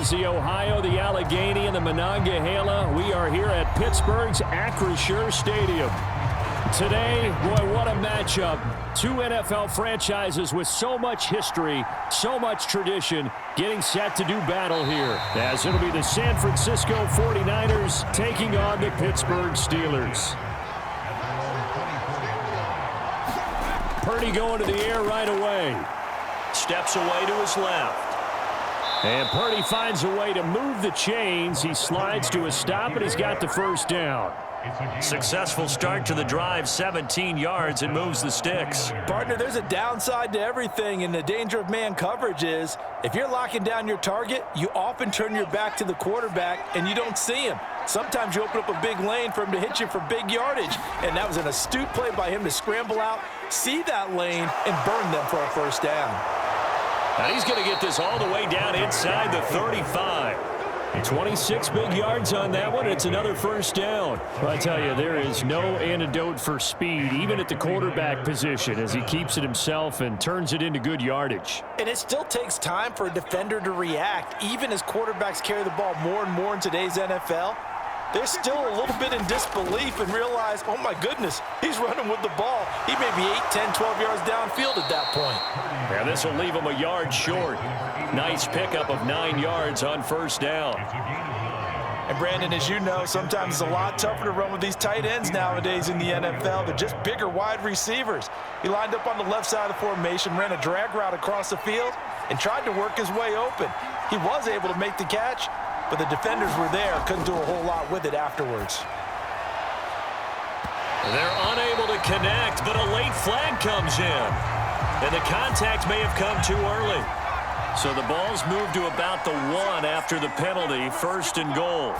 the Ohio, the Allegheny, and the Monongahela. We are here at Pittsburgh's Acrisure Stadium. Today, boy, what a matchup. Two NFL franchises with so much history, so much tradition, getting set to do battle here. As it'll be the San Francisco 49ers taking on the Pittsburgh Steelers. Purdy going to the air right away. Steps away to his left. And Purdy finds a way to move the chains. He slides to a stop, and he's got the first down. Successful start to the drive, 17 yards, and moves the sticks. Partner, there's a downside to everything, and the danger of man coverage is if you're locking down your target, you often turn your back to the quarterback, and you don't see him. Sometimes you open up a big lane for him to hit you for big yardage, and that was an astute play by him to scramble out, see that lane, and burn them for a first down. And he's going to get this all the way down inside the 35. 26 big yards on that one. It's another first down. Well, I tell you, there is no antidote for speed, even at the quarterback position, as he keeps it himself and turns it into good yardage. And it still takes time for a defender to react, even as quarterbacks carry the ball more and more in today's NFL. They're still a little bit in disbelief and realize, oh my goodness, he's running with the ball. He may be 8, 10, 12 yards downfield at that point. Yeah, this will leave him a yard short. Nice pickup of 9 yards on first down. And Brandon, as you know, sometimes it's a lot tougher to run with these tight ends nowadays in the NFL. They're just bigger wide receivers. He lined up on the left side of the formation, ran a drag route across the field, and tried to work his way open. He was able to make the catch, but the defenders were there, couldn't do a whole lot with it afterwards. They're unable to connect, but a late flag comes in. And the contact may have come too early. So the ball's moved to about the 1 after the penalty, first and goal.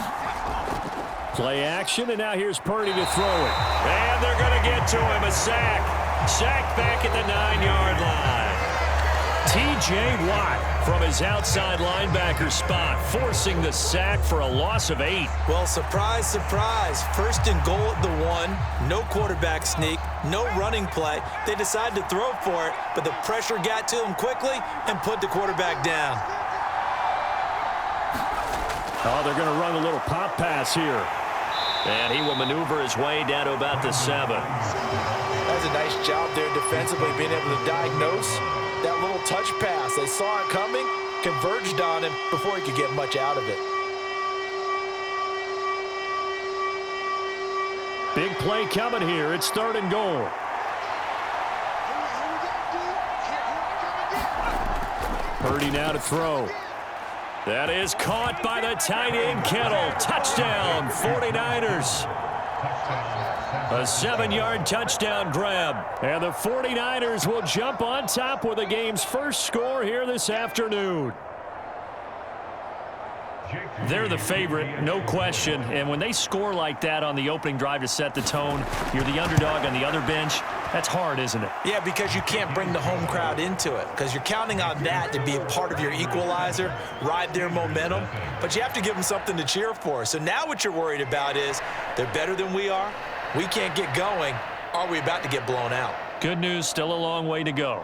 Play action, and now here's Purdy to throw it. And they're going to get to him, a sack. Sack back at the 9-yard line. T.J. Watt from his outside linebacker spot, forcing the sack for a loss of 8. Well, surprise, surprise. First and goal at the 1. No quarterback sneak, no running play. They decided to throw for it, but the pressure got to him quickly and put the quarterback down. Oh, they're going to run a little pop pass here. And he will maneuver his way down to about the 7. That's a nice job there defensively, being able to diagnose that little touch pass. They saw it coming, converged on him before he could get much out of it. Big play coming here. It's third and goal. Purdy now to throw. That is caught by the tight end Kittle. Touchdown, 49ers. A 7-yard touchdown grab. And the 49ers will jump on top with the game's first score here this afternoon. They're the favorite, no question. And when they score like that on the opening drive to set the tone, you're the underdog on the other bench. That's hard, isn't it? Yeah, because you can't bring the home crowd into it, because you're counting on that to be a part of your equalizer, ride their momentum. But you have to give them something to cheer for. So now what you're worried about is they're better than we are. We can't get going. Are we about to get blown out? Good news, still a long way to go.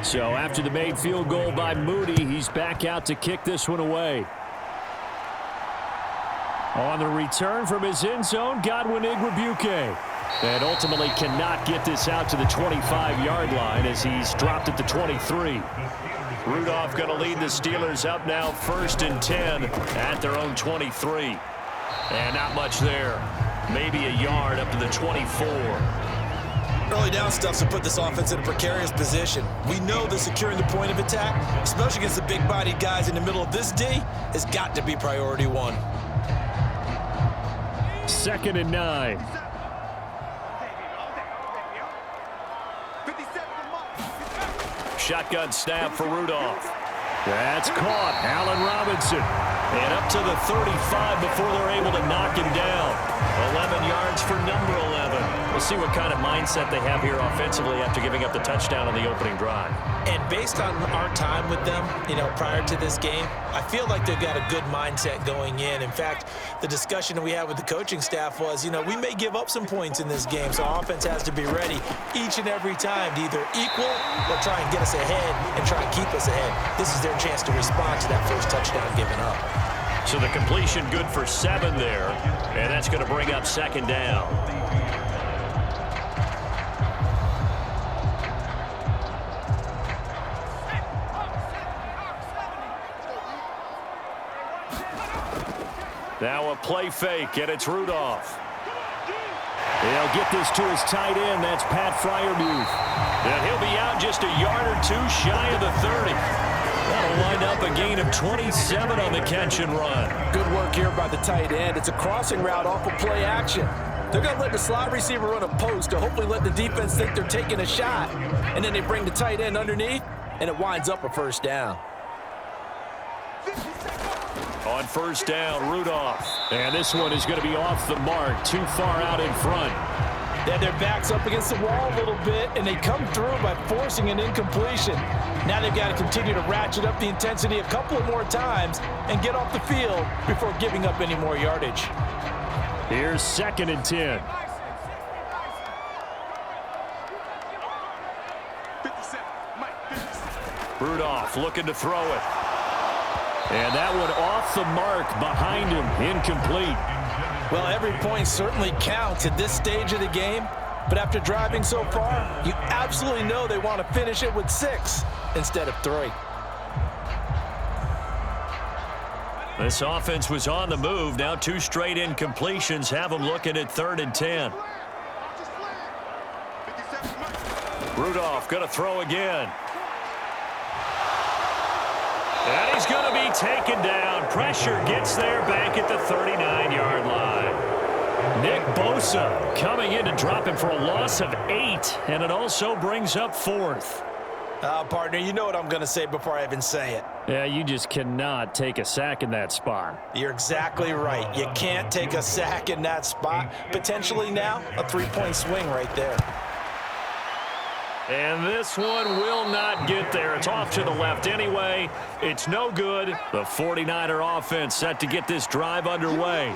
So after the made field goal by Moody, he's back out to kick this one away. On the return from his end zone, Godwin Igwebuike. And ultimately cannot get this out to the 25-yard line as he's dropped at the 23. Rudolph going to lead the Steelers up now, 1st and 10 at their own 23. And not much there. Maybe a yard up to the 24. Early down stuff to put this offense in a precarious position. We know that securing the point of attack, especially against the big-bodied guys in the middle of this D, has got to be priority 1. 2nd and 9. shotgun snap for Rudolph. That's caught. Allen Robinson. And up to the 35 before they're able to knock him down. 11 yards for number 11. We'll see what kind of mindset they have here offensively after giving up the touchdown on the opening drive. And based on our time with them, prior to this game, I feel like they've got a good mindset going in. In fact, the discussion that we had with the coaching staff was, we may give up some points in this game, so our offense has to be ready each and every time to either equal or try and get us ahead and try and keep us ahead. This is their chance to respond to that first touchdown given up. So the completion good for 7 there, and that's going to bring up second down. Now a play fake, and it's Rudolph. He'll get this to his tight end. That's Pat Freiermuth. And he'll be out just a yard or 2 shy of the 30. That'll wind up a gain of 27 on the catch and run. Good work here by the tight end. It's a crossing route off of play action. They're going to let the slot receiver run a post to hopefully let the defense think they're taking a shot. And then they bring the tight end underneath, and it winds up a first down. On first down, Rudolph. And this one is going to be off the mark, too far out in front. They had their backs up against the wall a little bit, and they come through by forcing an incompletion. Now they've got to continue to ratchet up the intensity a couple of more times and get off the field before giving up any more yardage. Here's 2nd and 10. Rudolph looking to throw it. And that one off the mark behind him, incomplete. Well, every point certainly counts at this stage of the game, but after driving so far, you absolutely know they want to finish it with 6 instead of 3. This offense was on the move. Now 2 straight incompletions have them looking at 3rd and 10. Rudolph going to throw again. And he's going to be taken down. Pressure gets there back at the 39-yard line. Nick Bosa coming in to drop him for a loss of 8, and it also brings up 4th. Partner, you know what I'm going to say before I even say it. Yeah, you just cannot take a sack in that spot. You're exactly right. You can't take a sack in that spot. Potentially now, a 3-point swing right there. And this one will not get there. It's off to the left anyway. It's no good. The 49er offense set to get this drive underway.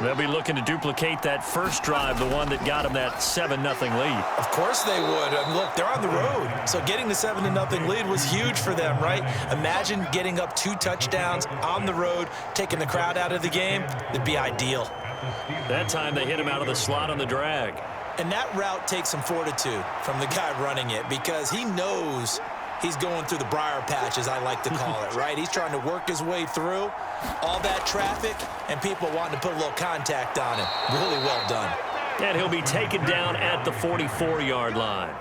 They'll be looking to duplicate that first drive, the one that got them that 7-0 lead. Of course they would. I mean, look, they're on the road. So getting the 7-0 lead was huge for them, right? Imagine getting up 2 touchdowns on the road, taking the crowd out of the game. It'd be ideal. That time they hit him out of the slot on the drag. And that route takes some fortitude from the guy running it because he knows he's going through the briar patch, as I like to call it, right? He's trying to work his way through all that traffic and people wanting to put a little contact on him. Really well done. And he'll be taken down at the 44-yard line.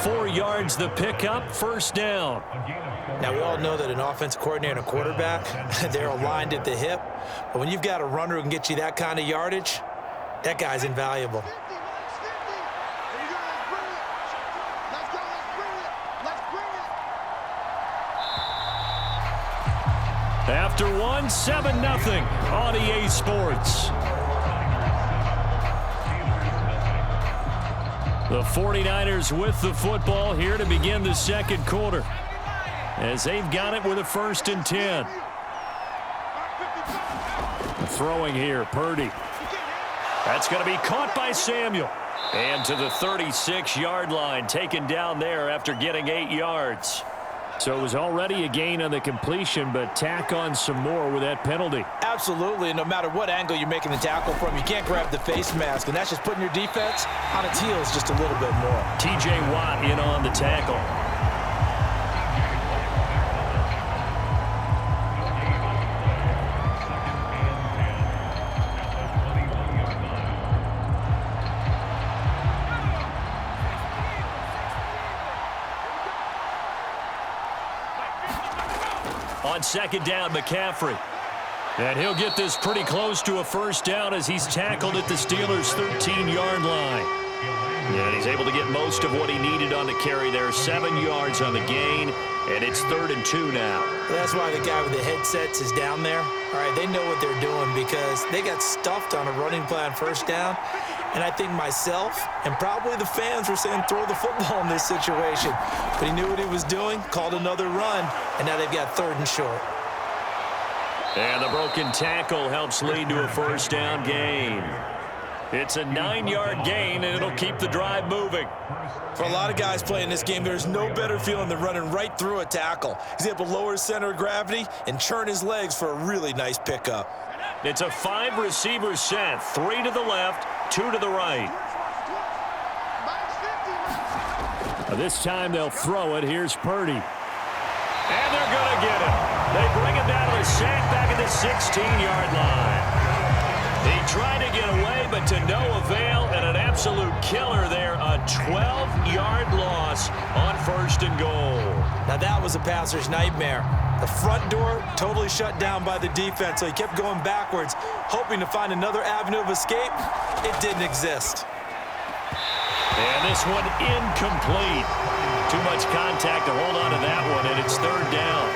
4 yards the pickup, first down. Now, we all know that an offensive coordinator and a quarterback, they're aligned at the hip. But when you've got a runner who can get you that kind of yardage, that guy's invaluable. After 1, 7-0 on EA Sports. The 49ers with the football here to begin the second quarter, as they've got it with a 1st and 10. Throwing here, Purdy. That's going to be caught by Samuel. And to the 36-yard line, taken down there after getting 8 yards. So it was already a gain on the completion, but tack on some more with that penalty. Absolutely, and no matter what angle you're making the tackle from, you can't grab the face mask, and that's just putting your defense on its heels just a little bit more. T.J. Watt in on the tackle. On 2nd down, McCaffrey. And he'll get this pretty close to a first down as he's tackled at the Steelers' 13-yard line. And he's able to get most of what he needed on the carry there. 7 yards on the gain, and it's 3rd and 2 now. That's why the guy with the headsets is down there. All right, they know what they're doing because they got stuffed on a running play on 1st down. And I think myself and probably the fans were saying throw the football in this situation. But he knew what he was doing, called another run, and now they've got 3rd and short. And the broken tackle helps lead to a 1st down gain. It's a 9-yard gain, and it'll keep the drive moving. For a lot of guys playing this game, there's no better feeling than running right through a tackle. He's able to lower his center of gravity and churn his legs for a really nice pickup. It's a 5-receiver set, 3 to the left, 2 to the right. This time they'll throw it. Here's Purdy. And they're going to get him. They bring him down to the sack back at the 16-yard line. He tried to get away, but to no avail, and an absolute killer there. A 12-yard loss on 1st and goal. Now that was a passer's nightmare. The front door totally shut down by the defense, so he kept going backwards, hoping to find another avenue of escape. It didn't exist. And this one incomplete. Too much contact to hold on to that one, and it's 3rd down.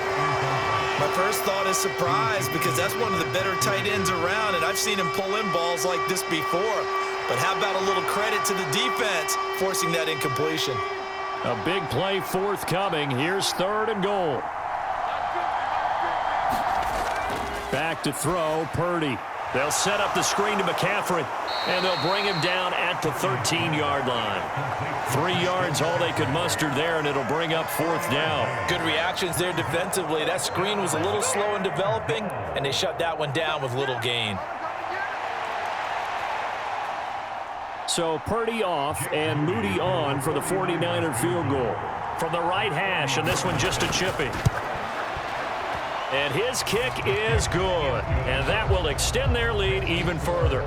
My first thought is surprise because that's one of the better tight ends around, and I've seen him pull in balls like this before. But how about a little credit to the defense forcing that incompletion? A big play forthcoming. Here's 3rd and goal. Back to throw, Purdy. They'll set up the screen to McCaffrey, and they'll bring him down at the 13-yard line. 3 yards, all they could muster there, and it'll bring up 4th down. Good reactions there defensively. That screen was a little slow in developing, and they shut that one down with little gain. So Purdy off and Moody on for the 49er field goal. From the right hash, and this one just a chipping. And his kick is good, and that will extend their lead even further.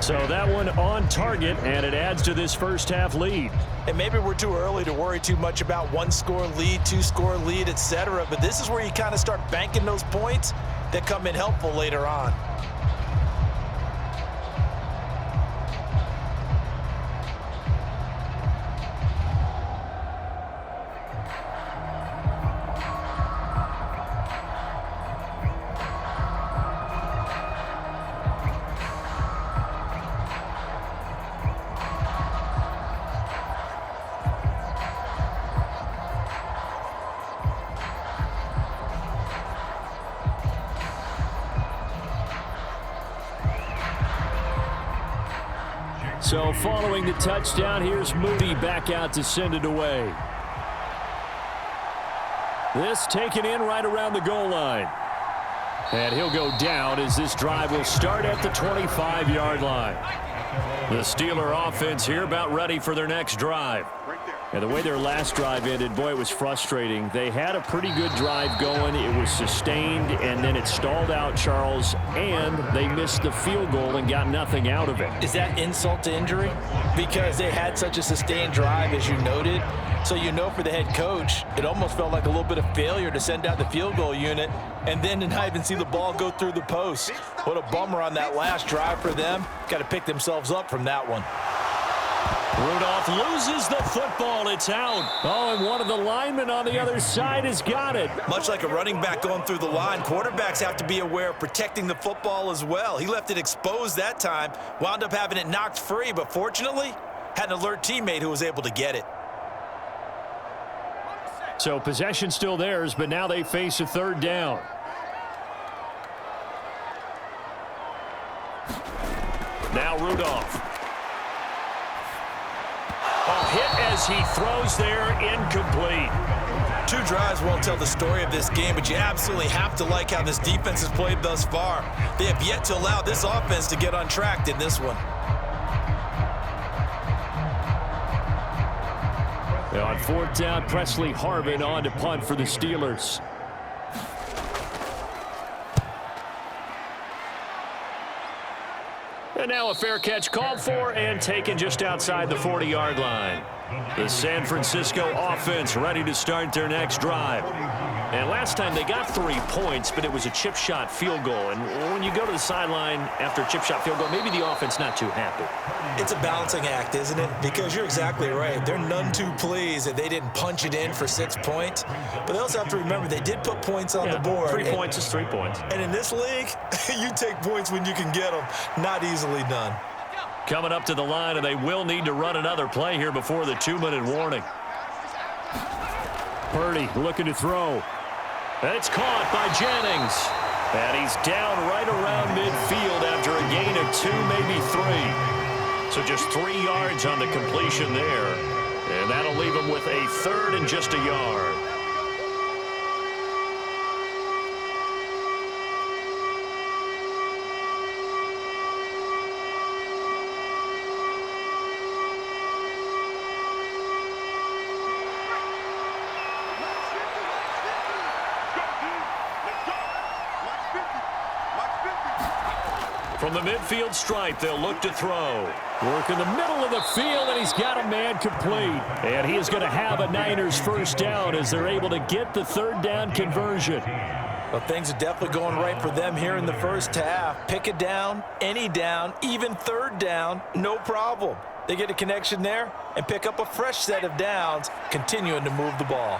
So that one on target, and it adds to this first half lead. And maybe we're too early to worry too much about 1-score lead, 2-score lead, etc. But this is where you kind of start banking those points that come in helpful later on. So following the touchdown, here's Moody back out to send it away. This taken in right around the goal line. And he'll go down as this drive will start at the 25-yard line. The Steeler offense here about ready for their next drive. And the way their last drive ended, boy, it was frustrating. They had a pretty good drive going. It was sustained, and then it stalled out, Charles, and they missed the field goal and got nothing out of it. Is that insult to injury? Because they had such a sustained drive, as you noted. So you know for the head coach, it almost felt like a little bit of failure to send out the field goal unit and then to not even see the ball go through the post. What a bummer on that last drive for them. Got to pick themselves up from that one. Rudolph loses the football. It's out. Oh, and one of the linemen on the other side has got it. Much like a running back going through the line, quarterbacks have to be aware of protecting the football as well. He left it exposed that time, wound up having it knocked free, but fortunately, had an alert teammate who was able to get it. So possession still theirs, but now they face a 3rd down. Now Rudolph. A hit as he throws there, incomplete. 2 drives won't tell the story of this game, but you absolutely have to like how this defense has played thus far. They have yet to allow this offense to get untracked in this one. On 4th down, Presley Harvin on to punt for the Steelers. And now a fair catch called for and taken just outside the 40-yard line. The San Francisco offense ready to start their next drive. And last time they got 3 points, but it was a chip shot field goal. And when you go to the sideline after a chip shot field goal, maybe the offense not too happy. It's a balancing act, isn't it? Because you're exactly right. They're none too pleased that they didn't punch it in for 6 points. But they also have to remember they did put points on the board. 3 points is 3 points. And in this league, you take points when you can get them. Not easily done. Coming up to the line, and they will need to run another play here before the 2-minute warning. Purdy looking to throw. And it's caught by Jennings. And he's down right around midfield after a gain of 2, maybe 3. So just 3 yards on the completion there. And that'll leave him with a 3rd and just a yard. From the midfield stripe, they'll look to throw. Work in the middle of the field, and he's got a man complete. And he is going to have a Niners first down as they're able to get the 3rd down conversion. Well, things are definitely going right for them here in the first half. Pick a down, any down, even 3rd down, no problem. They get a connection there and pick up a fresh set of downs, continuing to move the ball.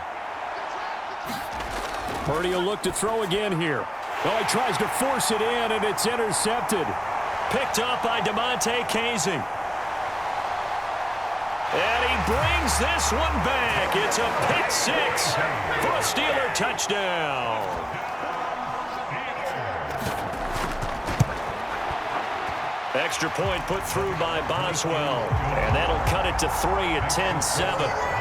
Purdy will look to throw again here. Oh, he tries to force it in, and it's intercepted. Picked up by DeMonte Casey. And he brings this one back. It's a pick 6 for a Steeler touchdown. Extra point put through by Boswell. And that'll cut it to 3 at 10-7.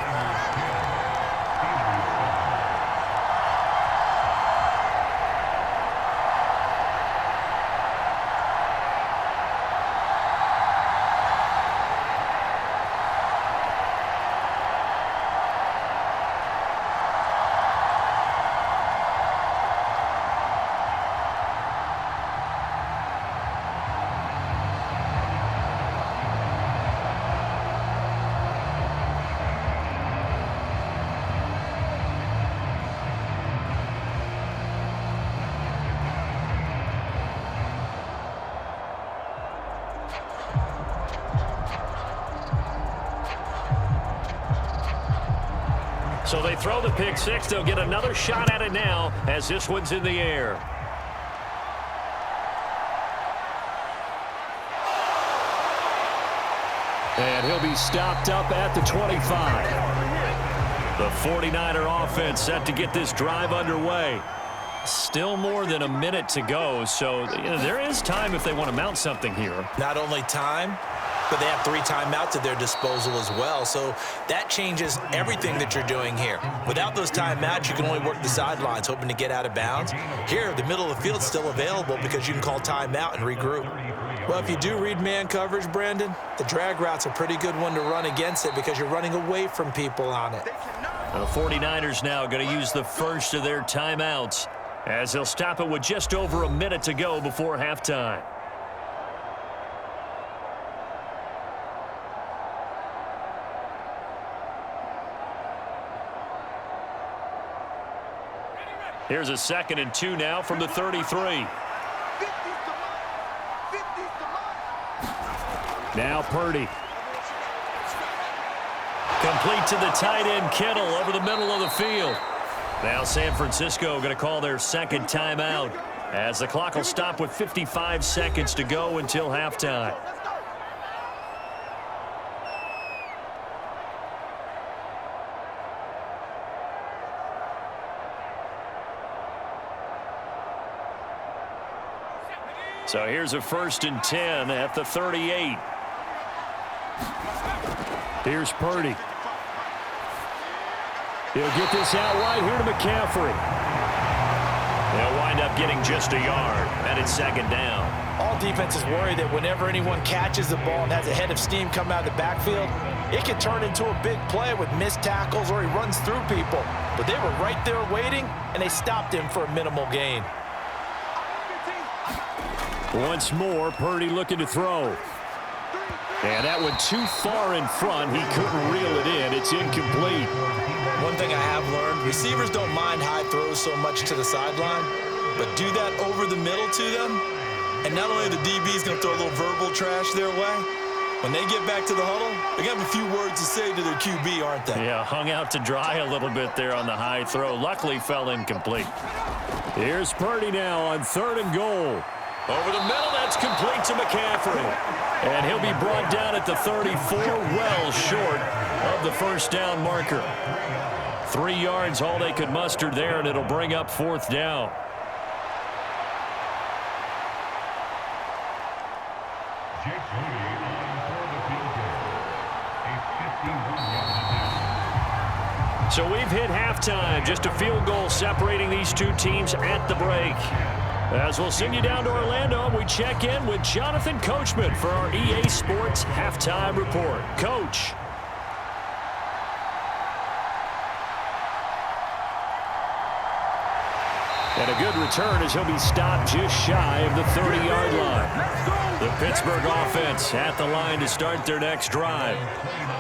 So they throw the pick 6. They'll get another shot at it now as this one's in the air. And he'll be stopped up at the 25. The 49er offense set to get this drive underway. Still more than a minute to go, so there is time if they want to mount something here. Not only time, but they have 3 timeouts at their disposal as well, so that changes everything that you're doing here. Without those timeouts, you can only work the sidelines, hoping to get out of bounds. Here, the middle of the field's still available because you can call timeout and regroup. Well, if you do read man coverage, Brandon, the drag route's a pretty good one to run against it because you're running away from people on it. The 49ers now going to use the first of their timeouts as they'll stop it with just over a minute to go before halftime. Here's a 2nd and 2 now from the 33. Now Purdy. Complete to the tight end Kittle over the middle of the field. Now San Francisco going to call their 2nd timeout as the clock will stop with 55 seconds to go until halftime. So here's a 1st and 10 at the 38. Here's Purdy. He'll get this out wide here to McCaffrey. They'll wind up getting just a yard, and it's 2nd down. All defenses worry that whenever anyone catches the ball and has a head of steam come out of the backfield, it can turn into a big play with missed tackles or he runs through people. But they were right there waiting, and they stopped him for a minimal gain. Once more, Purdy looking to throw. And that one too far in front. He couldn't reel it in. It's incomplete. One thing I have learned Receivers don't mind high throws so much to the sideline, but do that over the middle to them, and not only the DB is going to throw a little verbal trash their way, when they get back to the huddle, they're going to have a few words to say to their QB, aren't they? Yeah, hung out to dry a little bit there on the high throw. Luckily fell incomplete. Here's Purdy now on 3rd and goal. Over the middle, that's complete to McCaffrey. And he'll be brought down at the 34, well short of the first down marker. 3 yards, all they could muster there, and it'll bring up 4th down. So we've hit halftime. Just a field goal separating these two teams at the break. As we'll send you down to Orlando, we check in with Jonathan Coachman for our EA Sports Halftime Report. Coach. And a good return as he'll be stopped just shy of the 30-yard line. The Pittsburgh offense at the line to start their next drive.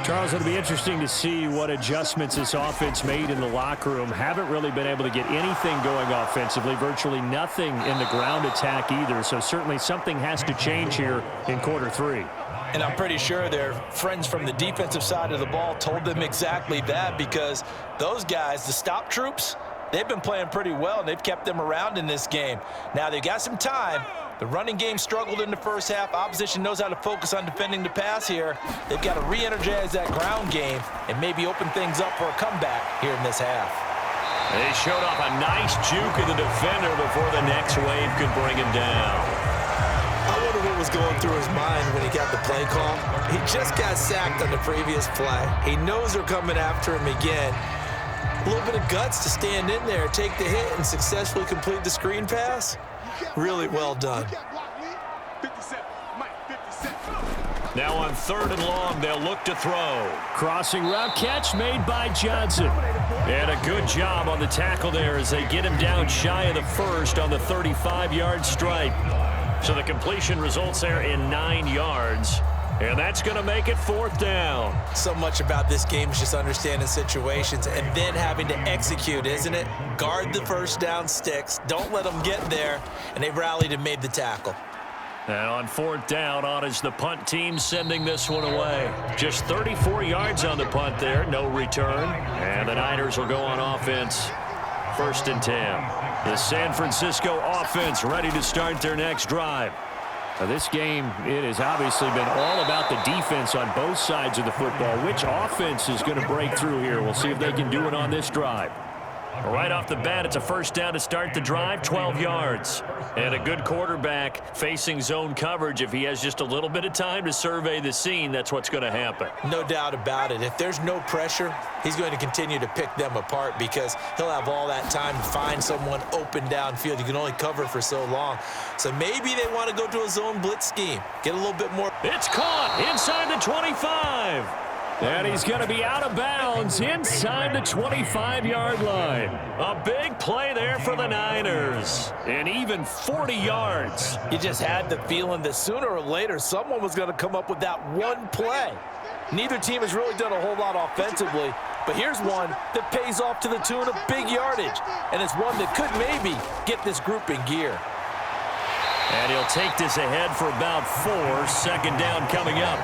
Charles, it'll be interesting to see what adjustments this offense made in the locker room. Haven't really been able to get anything going offensively, virtually nothing in the ground attack either. So certainly something has to change here in quarter 3. And I'm pretty sure their friends from the defensive side of the ball told them exactly that, because those guys, the stop troops, they've been playing pretty well, and they've kept them around in this game. Now, they've got some time. The running game struggled in the first half. Opposition knows how to focus on defending the pass here. They've got to re-energize that ground game and maybe open things up for a comeback here in this half. They showed off a nice juke of the defender before the next wave could bring him down. I wonder what was going through his mind when he got the play call. He just got sacked on the previous play. He knows they're coming after him again. A little bit of guts to stand in there, take the hit, and successfully complete the screen pass. Really well done. Now on 3rd and long, they'll look to throw. Crossing route catch made by Johnson. And a good job on the tackle there as they get him down shy of the first on the 35-yard stripe. So the completion results there in 9 yards. And that's going to make it 4th down. So much about this game is just understanding situations and then having to execute, isn't it? Guard the first down sticks. Don't let them get there. And they rallied and made the tackle. And on 4th down, on is the punt team sending this one away. Just 34 yards on the punt there, no return. And the Niners will go on offense. 1st and 10. The San Francisco offense ready to start their next drive. Now this game, it has obviously been all about the defense on both sides of the football. Which offense is going to break through here? We'll see if they can do it on this drive. Right off the bat, it's a 1st down to start the drive, 12 yards. And a good quarterback facing zone coverage. If he has just a little bit of time to survey the scene, that's what's going to happen. No doubt about it. If there's no pressure, he's going to continue to pick them apart because he'll have all that time to find someone open downfield. You can only cover for so long. So maybe they want to go to a zone blitz scheme. Get a little bit more. It's caught inside the 25. And he's going to be out of bounds inside the 25-yard line. A big play there for the Niners. And even 40 yards. You just had the feeling that sooner or later someone was going to come up with that one play. Neither team has really done a whole lot offensively, but here's one that pays off to the tune of big yardage. And it's one that could maybe get this group in gear. And he'll take this ahead for about 4. 2nd down coming up.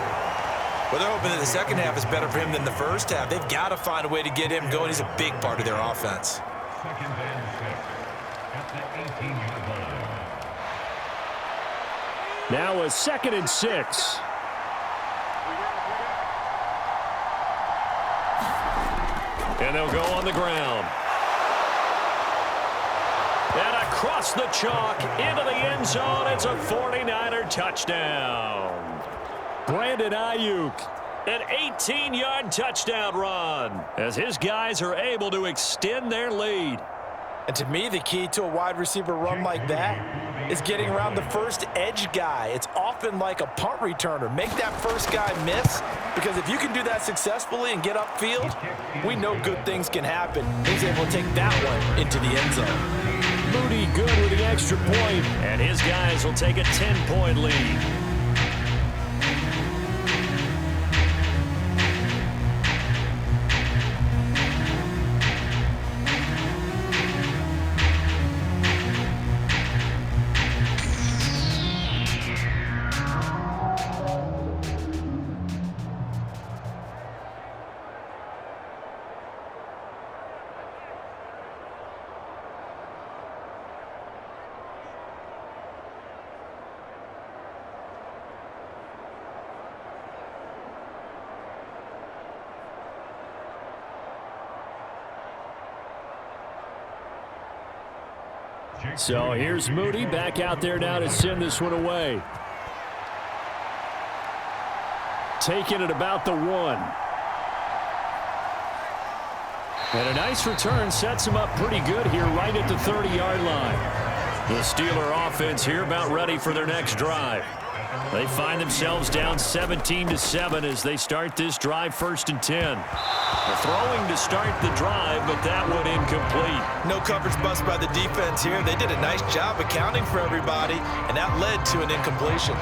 Well, they're hoping that the second half is better for him than the first half. They've got to find a way to get him going. He's a big part of their offense. Now a 2nd and 6. And they'll go on the ground. And across the chalk into the end zone. It's a 49er touchdown. Brandon Ayuk, an 18-yard touchdown run as his guys are able to extend their lead. And to me, the key to a wide receiver run like that is getting around the first edge guy. It's often like a punt returner. Make that first guy miss, because if you can do that successfully and get upfield, we know good things can happen. He's able to take that one into the end zone. Moody good with the extra point, and his guys will take a 10-point lead. So here's Moody back out there now to send this one away. Taking it about the 1. And a nice return sets him up pretty good here right at the 30-yard line. The Steeler offense here about ready for their next drive. They find themselves down 17-7 as they start this drive 1st and 10. They're throwing to start the drive, but that one incomplete. No coverage bust by the defense here. They did a nice job accounting for everybody, and that led to an incompletion.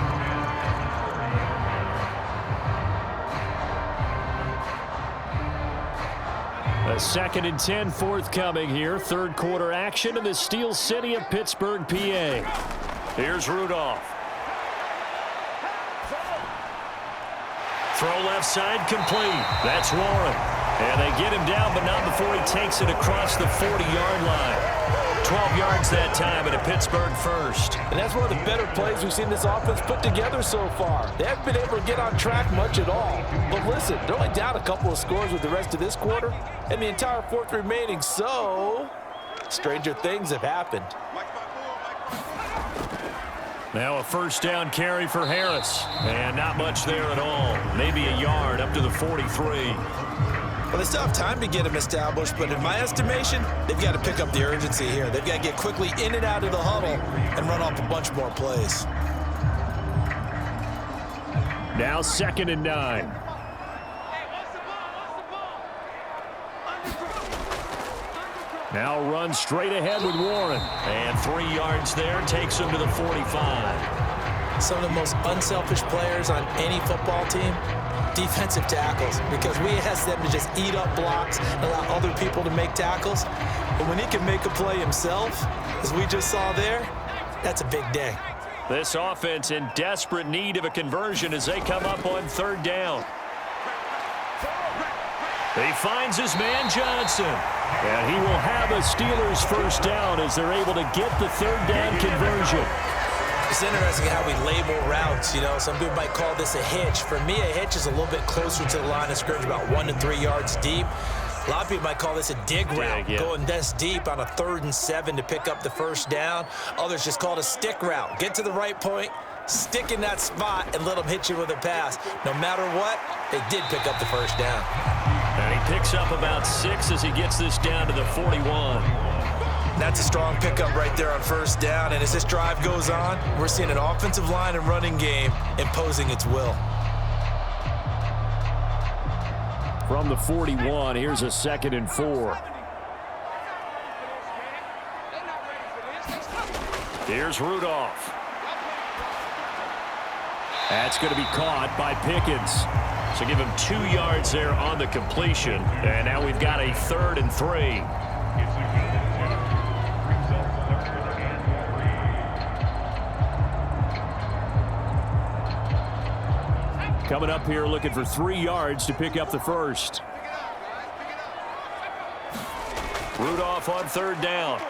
A 2nd and 10 forthcoming here. Third quarter action in the Steel City of Pittsburgh, PA. Here's Rudolph. Throw left side complete. That's Warren. And they get him down, but not before he takes it across the 40-yard line. 12 yards that time and a Pittsburgh first. And that's one of the better plays we've seen this offense put together so far. They haven't been able to get on track much at all. But listen, they're only down a couple of scores with the rest of this quarter and the entire 4th remaining, so stranger things have happened. Now a first down carry for Harris. And not much there at all. Maybe a yard up to the 43. Well, they still have time to get him established, but in my estimation, they've got to pick up the urgency here. They've got to get quickly in and out of the huddle and run off a bunch more plays. Now 2nd and 9. Now run straight ahead with Warren. And 3 yards there, takes him to the 45. Some of the most unselfish players on any football team, defensive tackles, because we ask them to just eat up blocks and allow other people to make tackles. But when he can make a play himself, as we just saw there, that's a big day. This offense in desperate need of a conversion as they come up on 3rd down. He finds his man Johnson. And he will have a Steelers first down as they're able to get the 3rd down conversion. It's interesting how we label routes. You know, some people might call this a hitch. For me, a hitch is a little bit closer to the line of scrimmage, about 1 to 3 yards deep. A lot of people might call this a dig route, going this deep on a 3rd and 7 to pick up the first down. Others just call it a stick route. Get to the right point, stick in that spot, and let them hit you with a pass. No matter what, they did pick up the first down. And he picks up about 6 as he gets this down to the 41. That's a strong pickup right there on first down. And as this drive goes on, we're seeing an offensive line and running game imposing its will. From the 41, here's a 2nd and 4. Here's Rudolph. That's going to be caught by Pickens. So give him 2 yards there on the completion. And now we've got a 3rd and 3. Coming up here looking for 3 yards to pick up the first. Rudolph on 3rd down.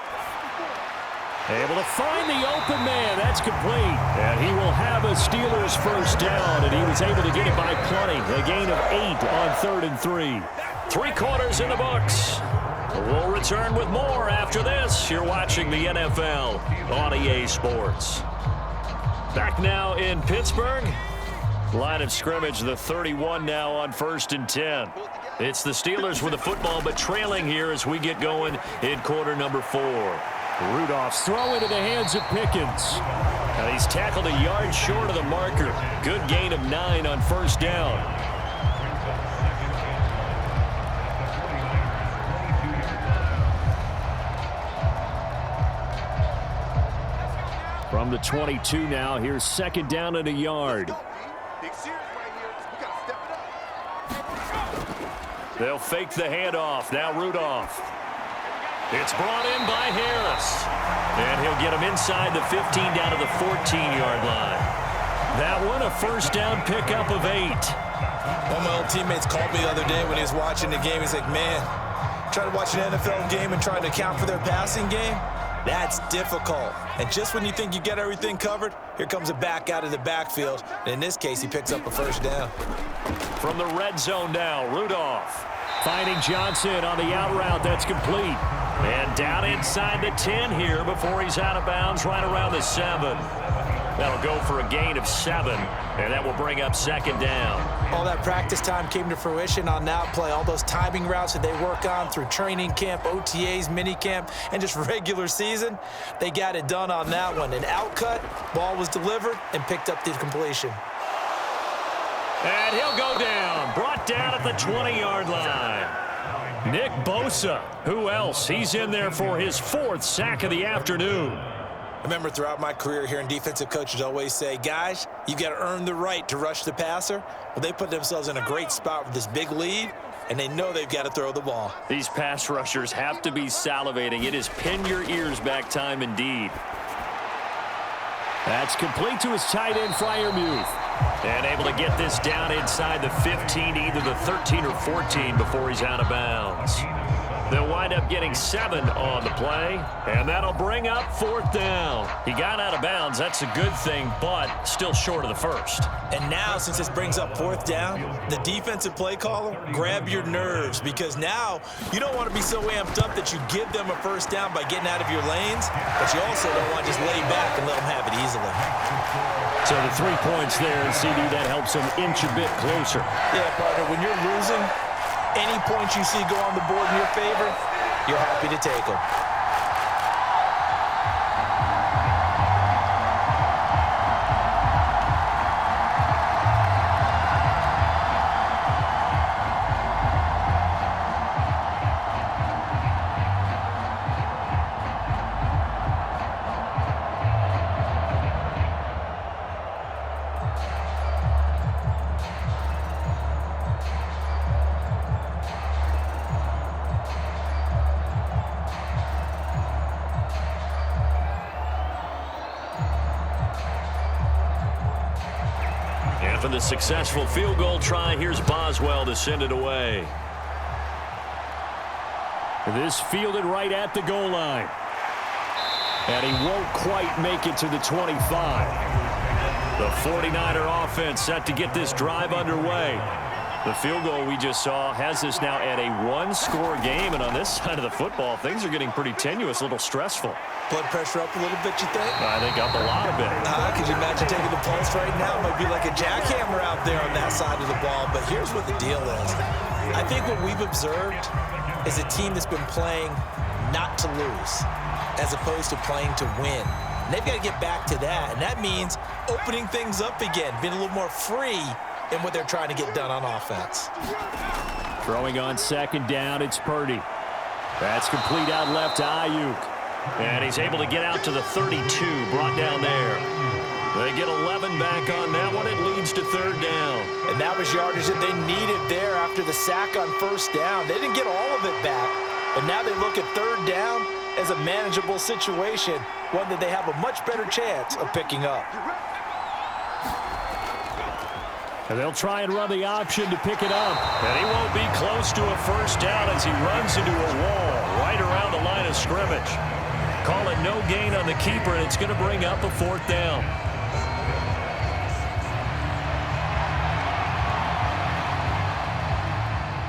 Able to find the open man. That's complete. And he will have a Steelers first down, and he was able to get it by plenty. A gain of 8 on 3rd and 3. 3 quarters in the books. We'll return with more after this. You're watching the NFL on EA Sports. Back now in Pittsburgh. Line of scrimmage, the 31 now on 1st and 10. It's the Steelers with the football, but trailing here as we get going in quarter number 4. Rudolph's throw into the hands of Pickens. And he's tackled a yard short of the marker. Good gain of 9 on first down. From the 22 now, here's 2nd down and a yard. They'll fake the handoff. Now Rudolph. It's brought in by Harris. And he'll get him inside the 15 down to the 14-yard line. That one, a first down pickup of 8. One of my old teammates called me the other day when he was watching the game. He's like, man, trying to watch an NFL game and trying to account for their passing game, that's difficult. And just when you think you get everything covered, here comes a back out of the backfield. And in this case, he picks up a first down. From the red zone now, Rudolph. Finding Johnson on the out route. That's complete. And down inside the 10 here before he's out of bounds right around the 7. That'll go for a gain of 7, and that will bring up second down. All that practice time came to fruition on that play. All those timing routes that they work on through training camp, OTAs, minicamp, and just regular season, they got it done on that one. An outcut, ball was delivered, and picked up the completion. And he'll go down, brought down at the 20-yard line. Nick Bosa, who else? He's in there for his 4th sack of the afternoon. I remember throughout my career hearing defensive coaches always say, guys, you got to earn the right to rush the passer. Well, they put themselves in a great spot with this big lead, and they know they've got to throw the ball. These pass rushers have to be salivating. It is pin your ears back time indeed. That's complete to his tight end, Freiermuth. And able to get this down inside the 15, either the 13 or 14 before he's out of bounds. They'll wind up getting 7 on the play, and that'll bring up 4th down. He got out of bounds. That's a good thing, but still short of the first. And now, since this brings up 4th down, the defensive play caller, grab your nerves, because now you don't want to be so amped up that you give them a first down by getting out of your lanes, but you also don't want to just lay back and let them have it easily. So the 3 points there, and CD, that helps them inch a bit closer. Yeah, partner, when you're losing, any points you see go on the board in your favor, you're happy to take them. For the successful field goal try, here's Boswell to send it away. This fielded right at the goal line. And he won't quite make it to the 25. The 49er offense set to get this drive underway. The field goal we just saw has us now at a 1-score game, and on this side of the football, things are getting pretty tenuous, a little stressful. Blood pressure up a little bit, you think? I think up a lot of it. Could you imagine taking the pulse right now? It might be like a jackhammer out there on that side of the ball, but here's what the deal is. I think what we've observed is a team that's been playing not to lose as opposed to playing to win. And they've got to get back to that, and that means opening things up again, being a little more free in what they're trying to get done on offense. Throwing on second down, it's Purdy. That's complete out left to Ayuk. And he's able to get out to the 32, brought down there. They get 11 back on that one. It leads to 3rd down. And that was yardage that they needed there after the sack on 1st down. They didn't get all of it back, but now they look at 3rd down as a manageable situation, one that they have a much better chance of picking up. And they'll try and run the option to pick it up. And he won't be close to a first down as he runs into a wall right around the line of scrimmage. Call it no gain on the keeper, and it's going to bring up a 4th down.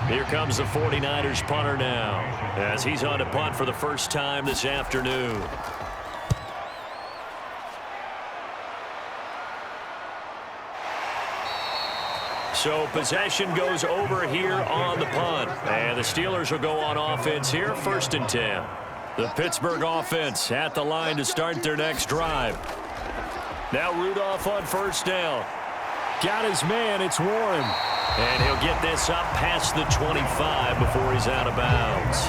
Here comes the 49ers punter now, as he's on to punt for the first time this afternoon. So possession goes over here on the punt. And the Steelers will go on offense here, 1st and 10. The Pittsburgh offense at the line to start their next drive. Now Rudolph on 1st down. Got his man, it's Warren. And he'll get this up past the 25 before he's out of bounds.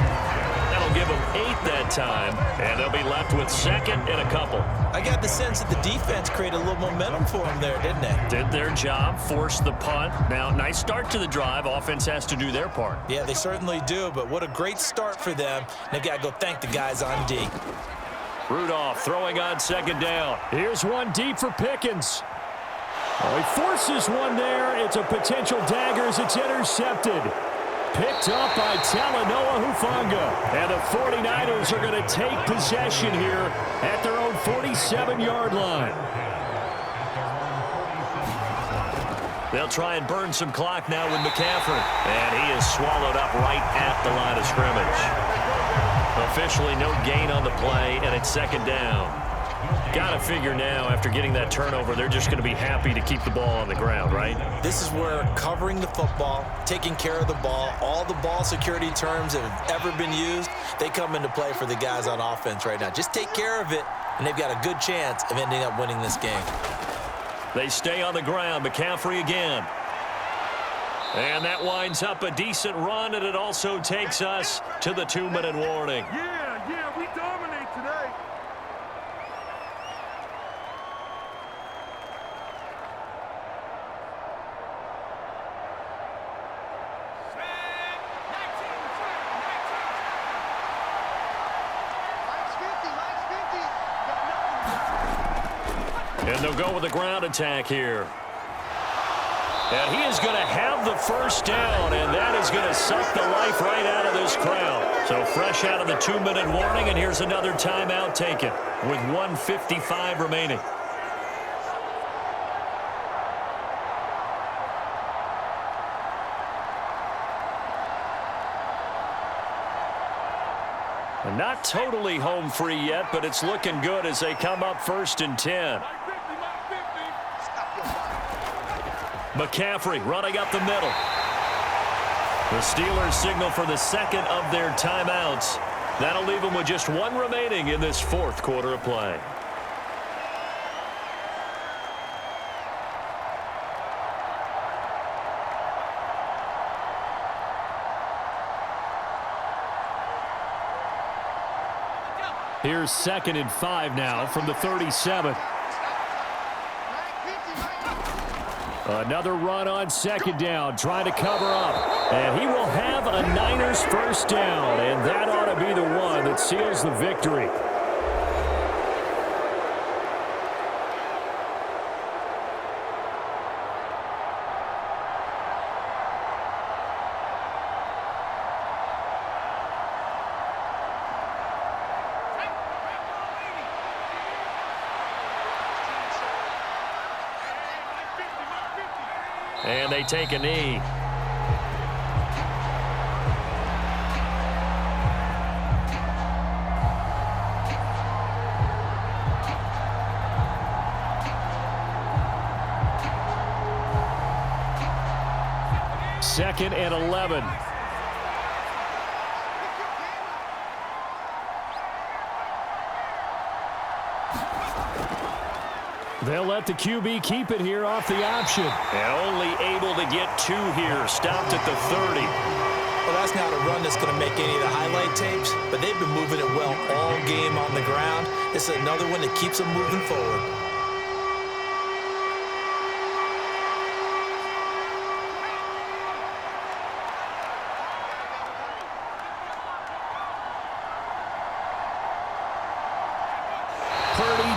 That'll give them 8 that time, and they'll be left with 2nd and a couple. I got the sense that the defense created a little momentum for them there, didn't they? Did their job, forced the punt. Now, nice start to the drive. Offense has to do their part. Yeah, they certainly do, but what a great start for them. They've got to go thank the guys on D. Rudolph throwing on 2nd down. Here's one deep for Pickens. Oh, he forces one there. It's a potential dagger as it's intercepted. Picked up by Talanoa Hufanga. And the 49ers are going to take possession here at their own 47-yard line. They'll try and burn some clock now with McCaffrey. And he is swallowed up right at the line of scrimmage. The Officially no gain on the play, and it's second down. Got to figure now, after getting that turnover, they're just going to be happy to keep the ball on the ground, right? This is where covering the football, taking care of the ball, all the ball security terms that have ever been used, they come into play for the guys on offense right now. Just take care of it, and they've got a good chance of ending up winning this game. They stay on the ground. McCaffrey again. And that winds up a decent run, and it also takes us to the 2-minute warning. Yeah, we dominate today. And they'll go with a ground attack here. And he is going to have the first down, and that is going to suck the life right out of this crowd. So fresh out of the 2-minute warning, and here's another timeout taken with 1:55 remaining. And not totally home free yet, but it's looking good as they come up 1st and 10. McCaffrey running up the middle. The Steelers signal for the second of their timeouts. That'll leave them with just one remaining in this fourth quarter of play. Here's 2nd and 5 now from the 37. Another run on 2nd down, trying to cover up. And he will have a Niners first down, and that ought to be the one that seals the victory. And they take a knee. Second and 11. They'll let the QB keep it here off the option. And only able to get 2 here. Stopped at the 30. Well, that's not a run that's going to make any of the highlight tapes, but they've been moving it well all game on the ground. This is another one that keeps them moving forward.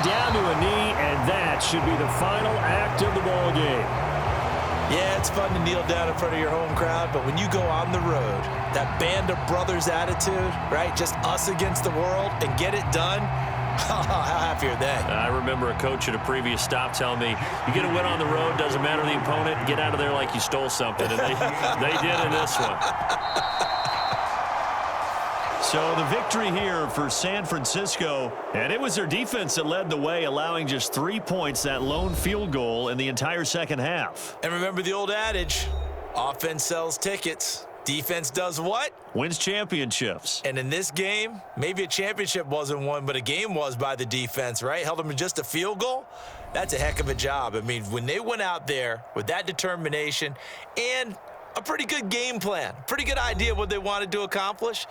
Down to a knee, and that should be the final act of the ball game. Yeah, it's fun to kneel down in front of your home crowd, but when you go on the road, that band of brothers attitude, right? Just us against the world and get it done. How happy are they? I remember a coach at a previous stop telling me, you get a win on the road, doesn't matter the opponent, get out of there like you stole something. And they did in this one. So the victory here for San Francisco, and it was their defense that led the way, allowing just 3 points, that lone field goal in the entire second half. And remember the old adage, offense sells tickets. Defense does what? Wins championships. And in this game, maybe a championship wasn't won, but a game was by the defense, right? Held them to just a field goal. That's a heck of a job. I mean, when they went out there with that determination and a pretty good game plan, pretty good idea of what they wanted to accomplish,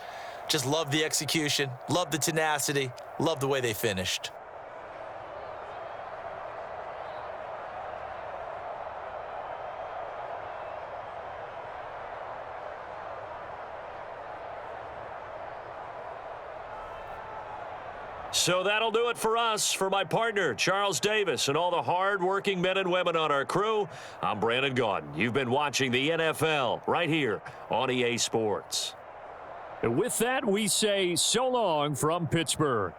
just love the execution, love the tenacity, love the way they finished. So that'll do it for us. For my partner, Charles Davis, and all the hard-working men and women on our crew, I'm Brandon Gaudin. You've been watching the NFL right here on EA Sports. And with that, we say so long from Pittsburgh.